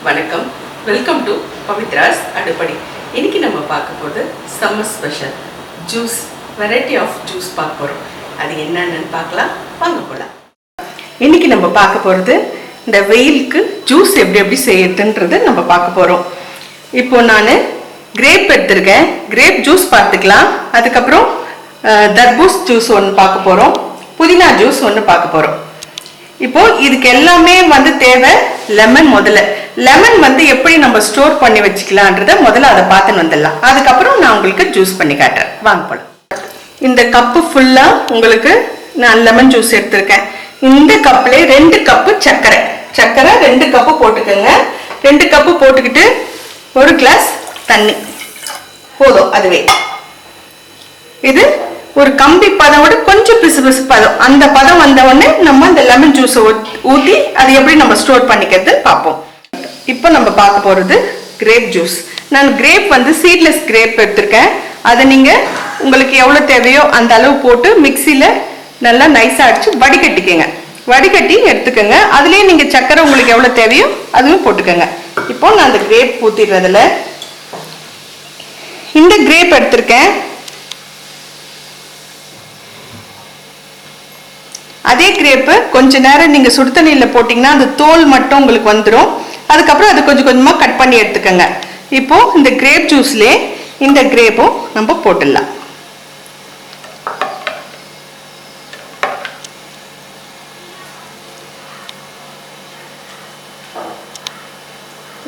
வணக்கம், welcome to பவித்ராஸ் அடுப்படி. இன்னைக்கு நம்ம பார்க்க போகிறது summer special juice, variety of juice பார்க்க போகிறோம். அது என்னன்னு பார்க்கலாம், வாங்க போகலாம். இன்னைக்கு நம்ம பார்க்க போகிறது இந்த வெயிலுக்கு ஜூஸ் எப்படி செய்யறதுன்றது நம்ம பார்க்க போகிறோம். இப்போ நான் கிரேப் எடுத்திருக்கேன், கிரேப் ஜூஸ் பார்த்துக்கலாம். அதுக்கப்புறம் தர்பூஸ் ஜூஸ் ஒன்று பார்க்க போகிறோம், புதினா ஜூஸ் ஒன்று பார்க்க போகிறோம். இப்போ இதுக்கு எல்லாமே தேவை லெமன். முதல்ல லெமன் எப்படி நம்ம ஸ்டோர் பண்ணி வச்சுக்கலான்றத முதல்ல அதை பார்த்துன்னு வந்துடலாம். அதுக்கப்புறம் நான் உங்களுக்கு ஜூஸ் பண்ணி காட்டுறேன், வாங்க போலாம். இந்த கப்பு ஃபுல்லா உங்களுக்கு நான் லெமன் ஜூஸ் எடுத்திருக்கேன். இந்த கப்ல 2 கப்பு சர்க்கரை 2 கப்பு போட்டுக்கோங்க. 2 கப்பு போட்டுக்கிட்டு 1 கிளாஸ் தண்ணி போதும். அதுவே இது ஒரு கம்பி பதம் விட கொஞ்சம் பிசு பதம், அந்த பதம் வந்த உடனே நம்ம இந்த லெமன் ஜூஸை ஊற்றி அது எப்படி நம்ம ஸ்டோர் பண்ணிக்கிறது பார்ப்போம். இப்போ நம்ம பார்க்க போகிறது கிரேப் ஜூஸ். நான் கிரேப் சீட்லெஸ் கிரேப் எடுத்திருக்கேன். அதை நீங்கள் உங்களுக்கு எவ்வளோ தேவையோ அந்த அளவு போட்டு மிக்சியில் நல்லா நைஸாக அடித்து வடிகட்டிக்கங்க. வடிகட்டி எடுத்துக்கோங்க. அதுலேயே நீங்கள் சர்க்கரை உங்களுக்கு எவ்வளோ தேவையோ அதுவும் போட்டுக்கோங்க. இப்போ நான் அந்த கிரேப் ஊற்றிடுறதுல இந்த கிரேப் எடுத்திருக்கேன். அதே கிரேப்பு கொஞ்ச நேரம் நீங்க சுடு தண்ணியில போட்டீங்கன்னா அந்த தோல் மட்டும் உங்களுக்கு வந்துடும். அதுக்கப்புறம் அது கொஞ்சம் கொஞ்சமா கட் பண்ணி எடுத்துக்கோங்க. இப்போ இந்த கிரேப் ஜூஸ்லயே இந்த கிரேப்பும் நம்ம போட்டுடலாம்.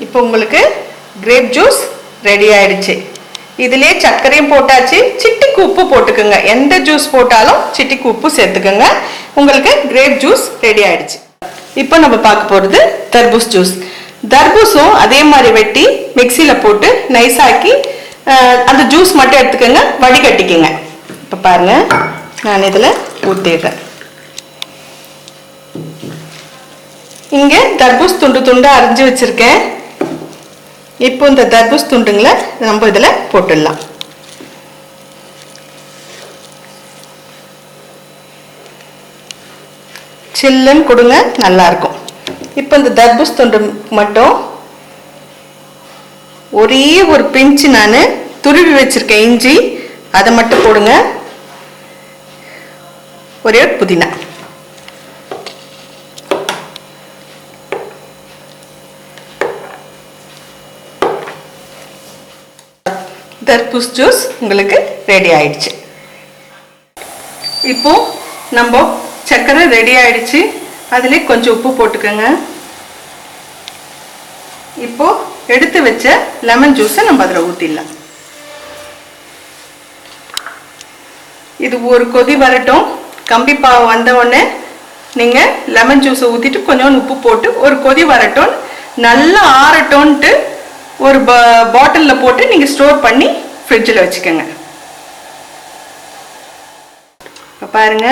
இப்போ உங்களுக்கு கிரேப் ஜூஸ் ரெடி ஆயிடுச்சு. இதுலயே சர்க்கரையும் போட்டாச்சு, சிட்டிக்கு உப்பு போட்டுக்கோங்க. எந்த ஜூஸ் போட்டாலும் சிட்டிக்கு உப்பு சேர்த்துக்கோங்க. உங்களுக்கு கிரேப் ஜூஸ் ரெடி ஆயிடுச்சு. இப்போ நம்ம பார்க்க போறது தர்பூஸ் ஜூஸ். தர்பூஸும் அதே மாதிரி வெட்டி மிக்சியில போட்டு நைஸாக்கி அந்த ஜூஸ் மட்டும் எடுத்துக்கோங்க, வடிகட்டிக்கோங்க. இப்போ பாருங்க, நான் இதுல ஊத்திடுறேன். இங்க தர்பூஸ் துண்டு துண்டா அரிஞ்சு வச்சிருக்கேன். இப்போ இந்த தர்பூஸ் துண்டுங்களை நம்ம இதுல போட்டுடலாம். சில்லுன்னு கொடுங்க, நல்லா இருக்கும். இப்போ இந்த தர்பூஸ் துண்டு மட்டும் ஒரே ஒரு பிஞ்சு நான் துருவி வச்சிருக்கேன் இஞ்சி, அதை மட்டும் போடுங்க. ஒரே புதினா. தர்பூஸ் ஜூஸ் உங்களுக்கு ரெடி ஆயிடுச்சு. இப்போ நம்ம சர்க்கரை ரெடி ஆயிடுச்சு. அதுல கொஞ்சம் உப்பு போட்டுக்கோங்க. இப்போ எடுத்து வச்ச லெமன் ஜூஸை நம்ம அதில் ஊற்றிடலாம். இது ஒரு கொதி வரட்டும். கம்பி பாவு வந்த உடனே நீங்க லெமன் ஜூஸை ஊற்றிட்டு கொஞ்சம் உப்பு போட்டு ஒரு கொதி வரட்டும், நல்லா ஆறட்டும்ட்டு ஒரு பாட்டிலில் போட்டு நீங்கள் ஸ்டோர் பண்ணி ஃப்ரிட்ஜில் வச்சுக்கோங்க. இப்போ பாருங்க,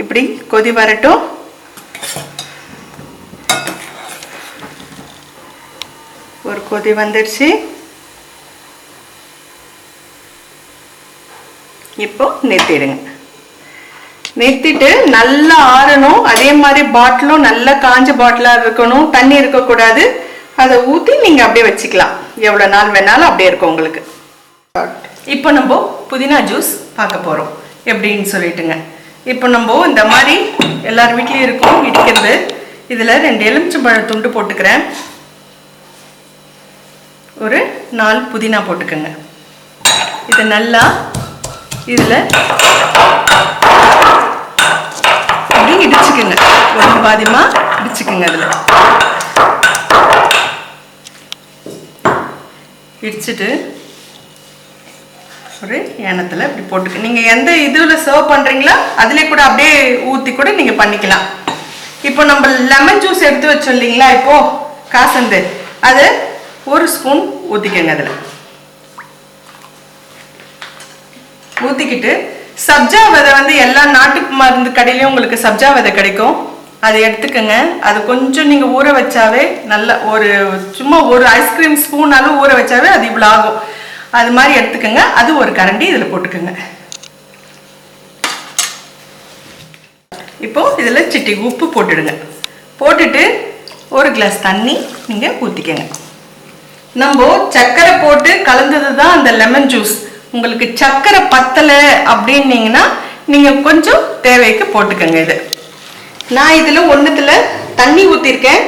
இப்படி கொதி வரட்டும். ஒரு கொதி வந்துடுச்சு. இப்போ நிறுத்திடுங்க. நிறுத்திட்டு நல்லா ஆறணும். அதே மாதிரி பாட்டிலும் நல்லா காஞ்ச பாட்டிலாக இருக்கணும், தண்ணி இருக்கக்கூடாது. அதை ஊற்றி நீங்கள் அப்படியே வச்சுக்கலாம், எவ்வளோ நாள் வேணாலும் அப்படியே இருக்கும் உங்களுக்கு. இப்போ நம்ம புதினா ஜூஸ் பார்க்க போகிறோம் எப்படின்னு சொல்லிட்டுங்க. இப்போ நம்ம இந்த மாதிரி எல்லார் வீட்லேயும் இருக்கும் இடிக்கிறது. இதில் 2 எலுமிச்சம்பழம் துண்டு போட்டுக்கிறேன். ஒரு 4 புதினா போட்டுக்கோங்க. இதை நல்லா இதில் அப்படி இடிச்சுக்குங்க. ஒரு பாதியமாக இடிச்சுக்குங்க. அதில் இடிச்சுட்டு ஒரு ஏனத்தில் இப்படி போட்டுக்க. நீங்கள் எந்த இதில் சர்வ் பண்ணுறீங்களோ அதிலே கூட அப்படியே ஊற்றி கூட நீங்கள் பண்ணிக்கலாம். இப்போ நம்ம லெமன் ஜூஸ் எடுத்து வச்சோம் இல்லைங்களா, இப்போது காசந்து அது 1 ஸ்பூன் ஊற்றிக்கங்க. அதில் ஊற்றிக்கிட்டு சப்ஜா விதை எல்லா நாட்டு மருந்து கடையிலையும் உங்களுக்கு சப்ஜா விதை கிடைக்கும், அதை எடுத்துக்கோங்க. அது கொஞ்சம் நீங்கள் ஊற வச்சாவே நல்ல ஒரு சும்மா ஒரு ஐஸ்கிரீம் ஸ்பூன் அளவு ஊற வச்சாவே அது இவ்வளோ ஆகும். அது மாதிரி எடுத்துக்கோங்க. அது ஒரு கரண்டி இதில் போட்டுக்கோங்க. இப்போ இதில் சிட்டி உப்பு போட்டுடுங்க. போட்டுட்டு 1 கிளாஸ் தண்ணி நீங்கள் ஊற்றிக்கங்க. நம்ம சர்க்கரை போட்டு கலந்தது தான் அந்த லெமன் ஜூஸ். உங்களுக்கு சர்க்கரை பத்தலை அப்படின்னீங்கன்னா நீங்கள் கொஞ்சம் தேவைக்கு போட்டுக்கோங்க. இது நான் இதில் ஒன்றுத்தில் தண்ணி ஊற்றிருக்கேன்.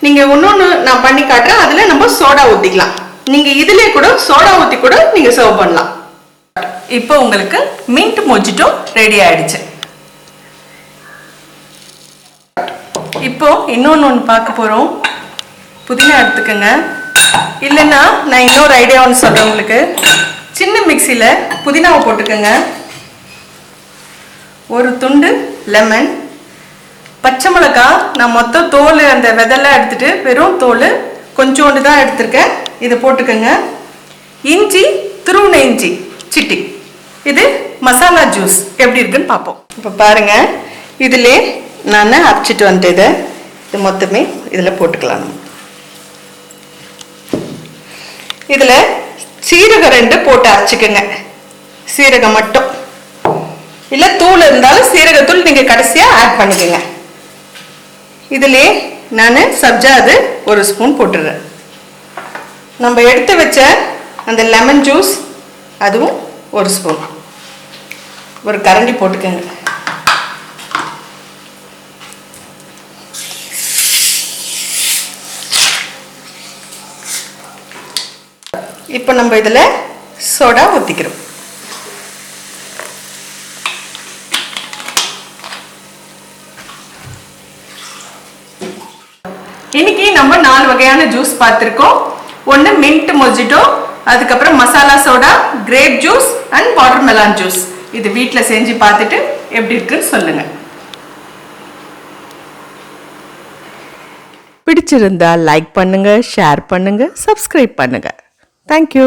நீங்கள் ஒன்று நான் பண்ணி காட்டுறேன். அதில் நம்ம சோடா ஊற்றிக்கலாம். நீங்கள் இதிலே கூட சோடா ஊற்றி கூட நீங்கள் சர்வ் பண்ணலாம். இப்போ உங்களுக்கு மின்ட் மொஜிட்டோ ரெடி ஆயிடுச்சு. இப்போ இன்னொன்று பார்க்க போகிறோம். புதினா எடுத்துக்கோங்க. இல்லைன்னா நான் இன்னொரு ஐடியா ஒன்று சொல்கிறேன் உங்களுக்கு. சின்ன மிக்சியில் புதினாவை போட்டுக்கோங்க. ஒரு துண்டு லெமன், பச்சை மிளகாய் நான் மொத்தம் தோல் அந்த விதெல்லாம் எடுத்துட்டு வெறும் தோல் கொஞ்சோண்டு தான் எடுத்திருக்கேன். இதை போட்டுக்கோங்க. இஞ்சி, துருவின இஞ்சி சிட்டி. இது மசாலா ஜூஸ் எப்படி இருக்குன்னு பார்ப்போம். இப்போ பாருங்க, இதிலே நான் அரைச்சிட்டு வந்துட்டு இது மொத்தமே இதில் போட்டுக்கலாம். இதில் சீரகம் 2 போட்டு அரைச்சிக்கோங்க. சீரகம் மட்டும், இல்லை தூள் இருந்தாலும் சீரகத்தூள் நீங்கள் கடைசியாக ஆட் பண்ணிக்கோங்க. இதிலே நான் சப்ஜா அது 1 ஸ்பூன் போட்டுடுறேன். நம்ம எடுத்து வச்ச அந்த லெமன் ஜூஸ் அதுவும் 1 ஸ்பூன், ஒரு கரண்டி போட்டுக்கோங்க. இப்போ நம்ம இதில் சோடா ஊற்றிக்கிறோம். இன்னைக்கு நம்ம 4 வகையான ஜூஸ் பார்த்துருக்கோம். ஒன்று மின்ட் மொஜிட்டோ, அதுக்கப்புறம் masala soda, grape juice and watermelon juice. இது வீட்டில் செஞ்சு பார்த்துட்டு எப்படி இருக்குன்னு சொல்லுங்க. பிடிச்சிருந்தா லைக் பண்ணுங்க, ஷேர் பண்ணுங்க, சப்ஸ்கிரைப் பண்ணுங்க. தேங்க்யூ.